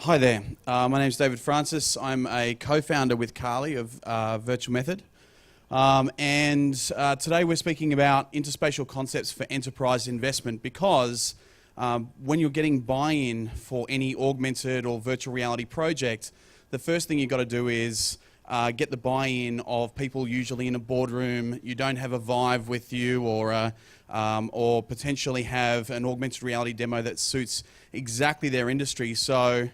Hi there, my name is David Francis. I'm a co-founder with Carli of Virtual Method. Today we're speaking about interspatial concepts for enterprise investment because when you're getting buy-in for any augmented or virtual reality project, the first thing you've got to do is get the buy-in of people usually in a boardroom. You don't have a Vive with you or potentially have an augmented reality demo that suits exactly their industry. So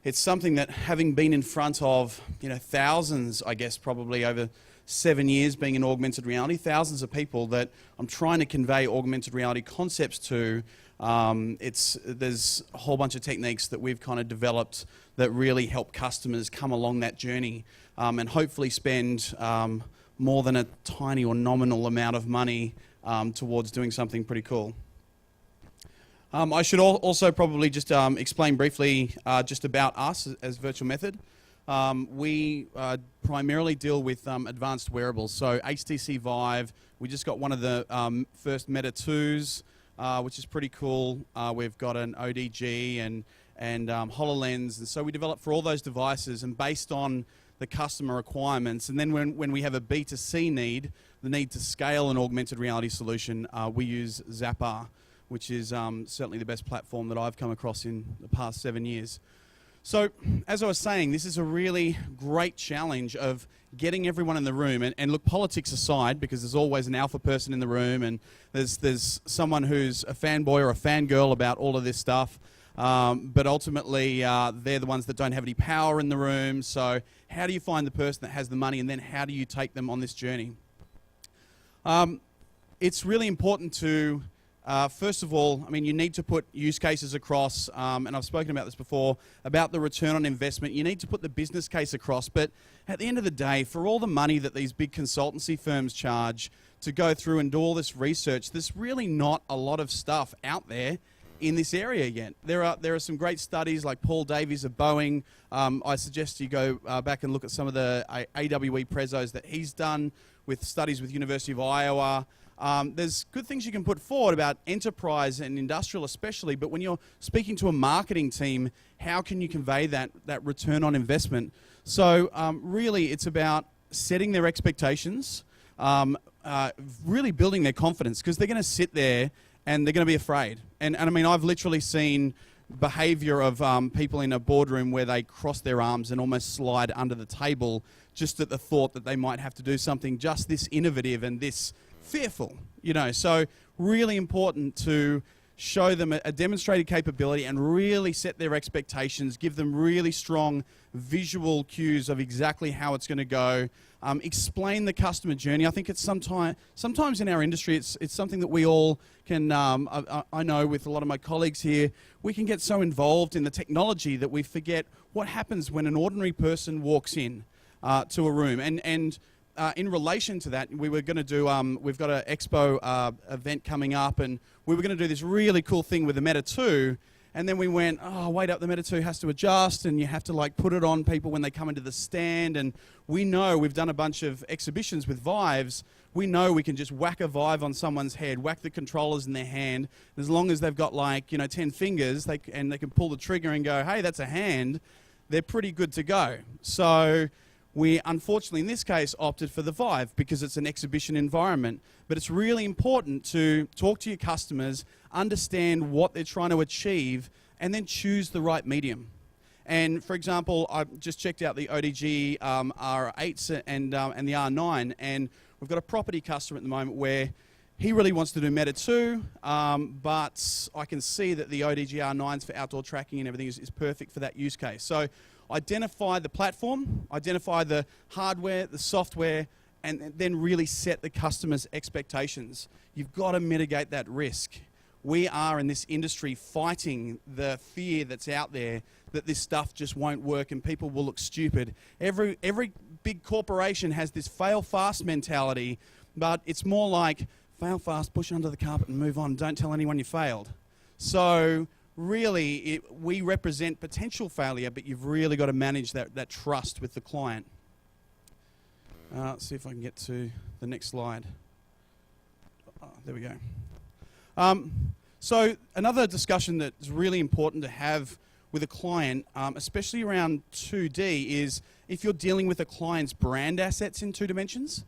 it's something that, having been in front of thousands, I guess probably over 7 years being in augmented reality, thousands of people that I'm trying to convey augmented reality concepts to, there's a whole bunch of techniques that we've kind of developed that really help customers come along that journey and hopefully spend more than a tiny or nominal amount of money towards doing something pretty cool. I should also probably just explain briefly just about us as Virtual Method. We primarily deal with advanced wearables, so HTC Vive. We just got one of the first Meta 2s, which is pretty cool. We've got an ODG and HoloLens, and so we develop for all those devices and based on the customer requirements. And then when we have a B2C need, the need to scale an augmented reality solution, we use Zappar, which is certainly the best platform that I've come across in the past 7 years. So, as I was saying, this is a really great challenge of getting everyone in the room, and look, politics aside, because there's always an alpha person in the room, and there's someone who's a fanboy or a fangirl about all of this stuff, but ultimately they're the ones that don't have any power in the room. So how do you find the person that has the money, and then how do you take them on this journey? It's really important to first of all, I mean, you need to put use cases across, and I've spoken about this before, about the return on investment. You need to put the business case across, but at the end of the day, for all the money that these big consultancy firms charge to go through and do all this research, there's really not a lot of stuff out there in this area yet. There are some great studies like Paul Davies of Boeing. I suggest you go back and look at some of the AWE prezos that he's done with studies with University of Iowa. There's good things you can put forward about enterprise and industrial especially, but when you're speaking to a marketing team, how can you convey that return on investment? So really it's about setting their expectations, really building their confidence, because they're going to sit there and they're going to be afraid. And I mean, I've literally seen behavior of people in a boardroom where they cross their arms and almost slide under the table just at the thought that they might have to do something just this innovative and this fearful, so really important to show them a demonstrated capability and really set their expectations, give them really strong visual cues of exactly how it's going to go, explain the customer journey. I think it's sometimes in our industry, it's something that we all can, I know with a lot of my colleagues here, we can get so involved in the technology that we forget what happens when an ordinary person walks in to a room. And in relation to that, we were going to do, we've got an expo event coming up, and we were going to do this really cool thing with the Meta 2, and then we went, oh, wait up, the Meta 2 has to adjust, and you have to like put it on people when they come into the stand, and we know, we've done a bunch of exhibitions with Vives, we know we can just whack a Vive on someone's head, whack the controllers in their hand, as long as they've got like, 10 fingers, and they can pull the trigger and go, hey, that's a hand, they're pretty good to go. So we, unfortunately, in this case, opted for the Vive because it's an exhibition environment. But it's really important to talk to your customers, understand what they're trying to achieve, and then choose the right medium. And for example, I just checked out the ODG R8s and the R9, and we've got a property customer at the moment where he really wants to do Meta 2, but I can see that the ODG R9s for outdoor tracking and everything is perfect for that use case. So identify the platform, identify the hardware, the software, and then really set the customer's expectations. You've got to mitigate that risk. We are in this industry fighting the fear that's out there that this stuff just won't work and people will look stupid. Every big corporation has this fail fast mentality, but it's more like fail fast, push under the carpet and move on. Don't tell anyone you failed. So really, we represent potential failure, but you've really got to manage that trust with the client. Let's see if I can get to the next slide. There we go. So another discussion that's really important to have with a client, especially around 2D, is if you're dealing with a client's brand assets in 2 dimensions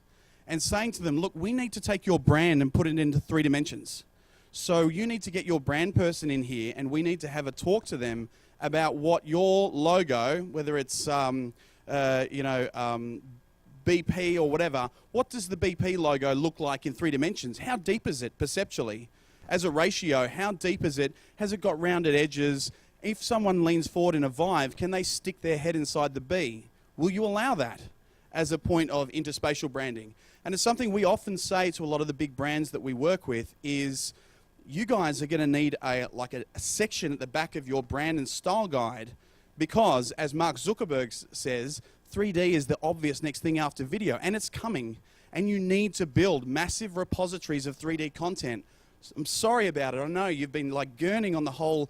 and saying to them, look, we need to take your brand and put it into 3 dimensions. So you need to get your brand person in here and we need to have a talk to them about what your logo, whether it's BP or whatever, what does the BP logo look like in 3 dimensions? How deep is it perceptually? As a ratio, how deep is it? Has it got rounded edges? If someone leans forward in a Vive, can they stick their head inside the B? Will you allow that as a point of interspatial branding? And it's something we often say to a lot of the big brands that we work with is, you guys are going to need a section at the back of your brand and style guide because, as Mark Zuckerberg says, 3D is the obvious next thing after video, and it's coming. And you need to build massive repositories of 3D content. I'm sorry about it. I know you've been like gurning on the whole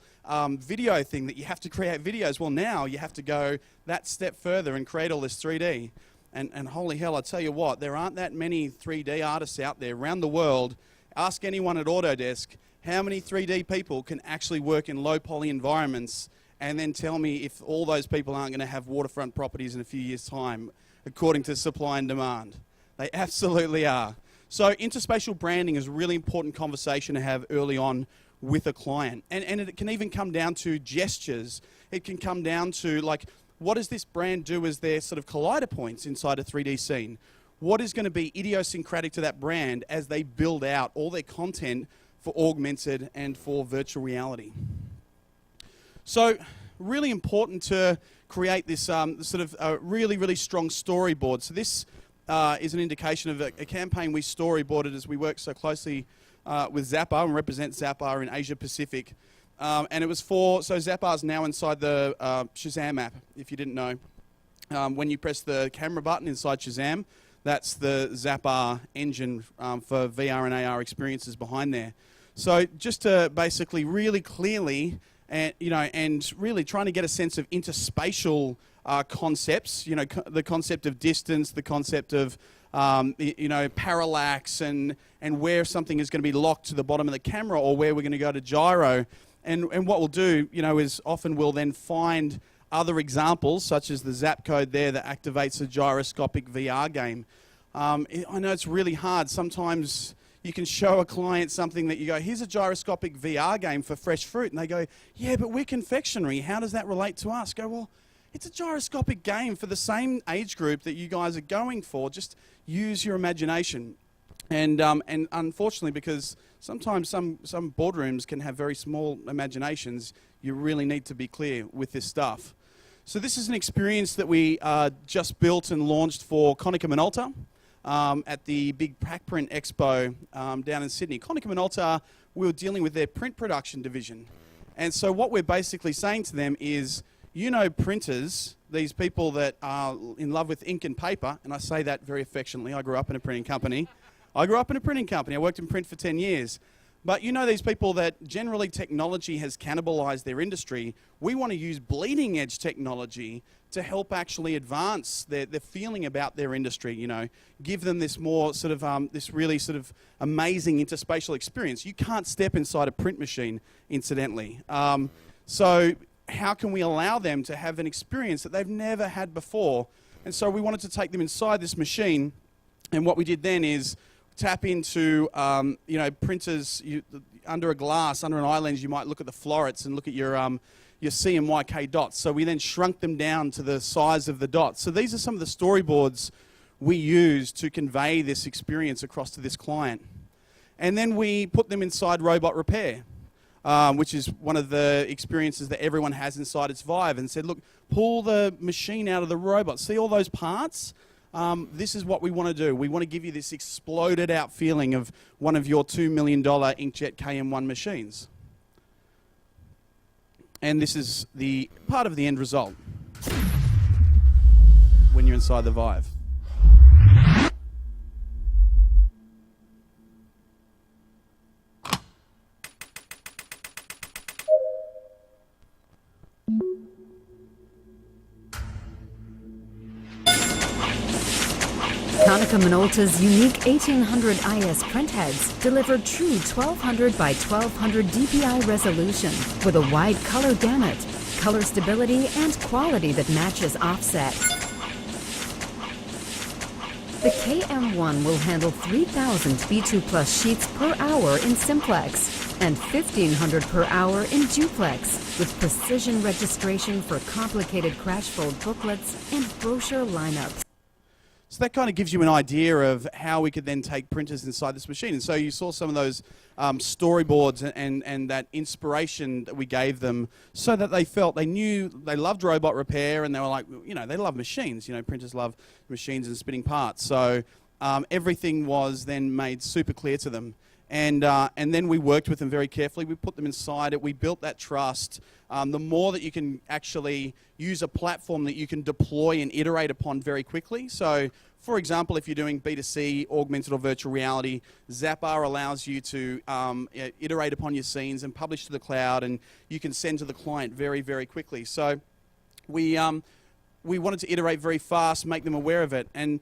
video thing that you have to create videos. Well, now you have to go that step further and create all this 3D. And holy hell, I tell you what, there aren't that many 3D artists out there around the world. Ask anyone at Autodesk how many 3D people can actually work in low poly environments, and then tell me if all those people aren't going to have waterfront properties in a few years' time, according to supply and demand. They absolutely are. So interspatial branding is a really important conversation to have early on with a client. And it can even come down to gestures. It can come down to, like, what does this brand do as their sort of collider points inside a 3D scene? What is going to be idiosyncratic to that brand as they build out all their content for augmented and for virtual reality? So really important to create this sort of really, really strong storyboard. So this is an indication of a campaign we storyboarded as we work so closely with Zappar and represent Zappar in Asia Pacific. And it was so Zappar's now inside the Shazam app, if you didn't know. When you press the camera button inside Shazam, that's the Zappar engine for VR and AR experiences behind there. So just to basically really clearly, and really trying to get a sense of interspatial concepts, the concept of distance, the concept of parallax, and where something is going to be locked to the bottom of the camera or where we're going to go to gyro. And what we'll do, is often we'll then find other examples, such as the Zap code there that activates a gyroscopic VR game. I know it's really hard. Sometimes you can show a client something that you go, here's a gyroscopic VR game for fresh fruit. And they go, yeah, but we're confectionery. How does that relate to us? Go, well, it's a gyroscopic game for the same age group that you guys are going for. Just use your imagination. And unfortunately, because sometimes some boardrooms can have very small imaginations, you really need to be clear with this stuff. So this is an experience that we just built and launched for Konica Minolta at the big Pack Print Expo down in Sydney. Konica Minolta, we were dealing with their print production division. And so what we're basically saying to them is, printers, these people that are in love with ink and paper, and I say that very affectionately. I grew up in a printing company. I worked in print for 10 years. But these people that generally technology has cannibalized their industry, we want to use bleeding edge technology to help actually advance their feeling about their industry, give them this more sort of, this really sort of amazing interspatial experience. You can't step inside a print machine, incidentally. So how can we allow them to have an experience that they've never had before? And so we wanted to take them inside this machine, and what we did then is tap into, printers under a glass, under an eye lens. You might look at the florets and look at your CMYK dots. So we then shrunk them down to the size of the dots. So these are some of the storyboards we use to convey this experience across to this client. And then we put them inside robot repair, which is one of the experiences that everyone has inside its Vive, and said, look, pull the machine out of the robot. See all those parts? This is what we want to do. We want to give you this exploded out feeling of one of your $2 million inkjet KM1 machines. And this is the part of the end result when you're inside the Vive. Konica Minolta's unique 1800 IS printheads deliver true 1200 by 1200 DPI resolution with a wide color gamut, color stability and quality that matches offset. The KM1 will handle 3,000 B2 Plus sheets per hour in simplex and 1,500 per hour in duplex, with precision registration for complicated crash-fold booklets and brochure lineups. So that kind of gives you an idea of how we could then take printers inside this machine. And so you saw some of those storyboards and that inspiration that we gave them, so that they felt, they knew, they loved robot repair, and they were like, you know, they love machines. You know, printers love machines and spinning parts. So everything was then made super clear to them. And then we worked with them very carefully. We put them inside it. We built that trust. The more that you can actually use a platform that you can deploy and iterate upon very quickly. So, for example, if you're doing B2C, augmented or virtual reality, Zappar allows you to iterate upon your scenes and publish to the cloud, and you can send to the client very, very quickly. So we wanted to iterate very fast, make them aware of it. And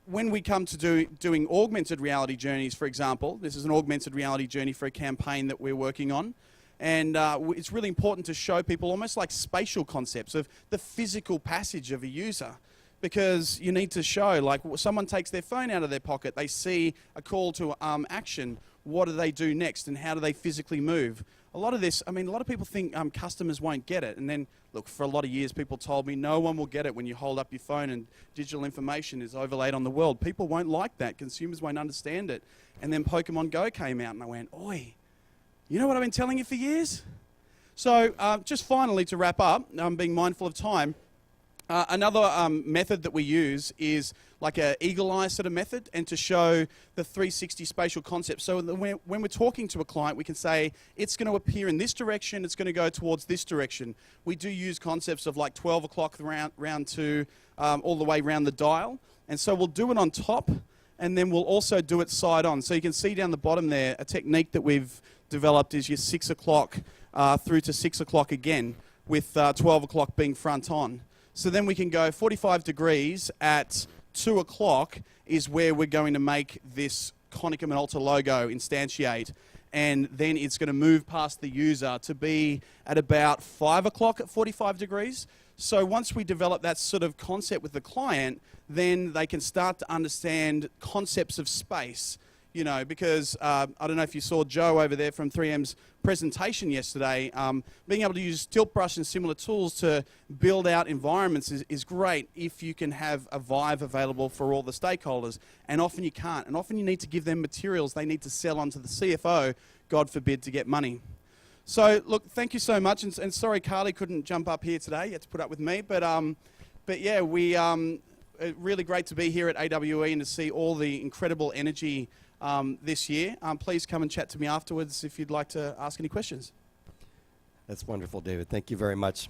when we come to doing augmented reality journeys, for example, this is an augmented reality journey for a campaign that we're working on. And it's really important to show people almost like spatial concepts of the physical passage of a user, because you need to show, like, someone takes their phone out of their pocket, they see a call to action, what do they do next and how do they physically move? A lot of this, I mean, a lot of people think customers won't get it. And then, look, for a lot of years, people told me no one will get it when you hold up your phone and digital information is overlaid on the world. People won't like that. Consumers won't understand it. And then Pokemon Go came out and I went, oi, you know what I've been telling you for years? So just finally, to wrap up, being mindful of time, another method that we use is like an eagle eye sort of method, and to show the 360 spatial concept. So when we're talking to a client, we can say, it's going to appear in this direction, it's going to go towards this direction. We do use concepts of like 12 o'clock round to all the way around the dial. And so we'll do it on top, and then we'll also do it side on. So you can see down the bottom there, a technique that we've developed is your 6 o'clock through to 6 o'clock again, with 12 o'clock being front on. So then we can go 45 degrees at 2 o'clock is where we're going to make this Konica Minolta logo instantiate. And then it's going to move past the user to be at about 5 o'clock at 45 degrees. So once we develop that sort of concept with the client, then they can start to understand concepts of space. You know, because I don't know if you saw Joe over there from 3M's presentation yesterday, being able to use tilt brush and similar tools to build out environments is great if you can have a Vive available for all the stakeholders. And often you can't. And often you need to give them materials they need to sell onto the CFO, God forbid, to get money. So, look, thank you so much. And sorry Carli couldn't jump up here today. You had to put up with me. But yeah, really great to be here at AWE and to see all the incredible energy this year. Please come and chat to me afterwards if you'd like to ask any questions. That's wonderful, David. Thank you very much.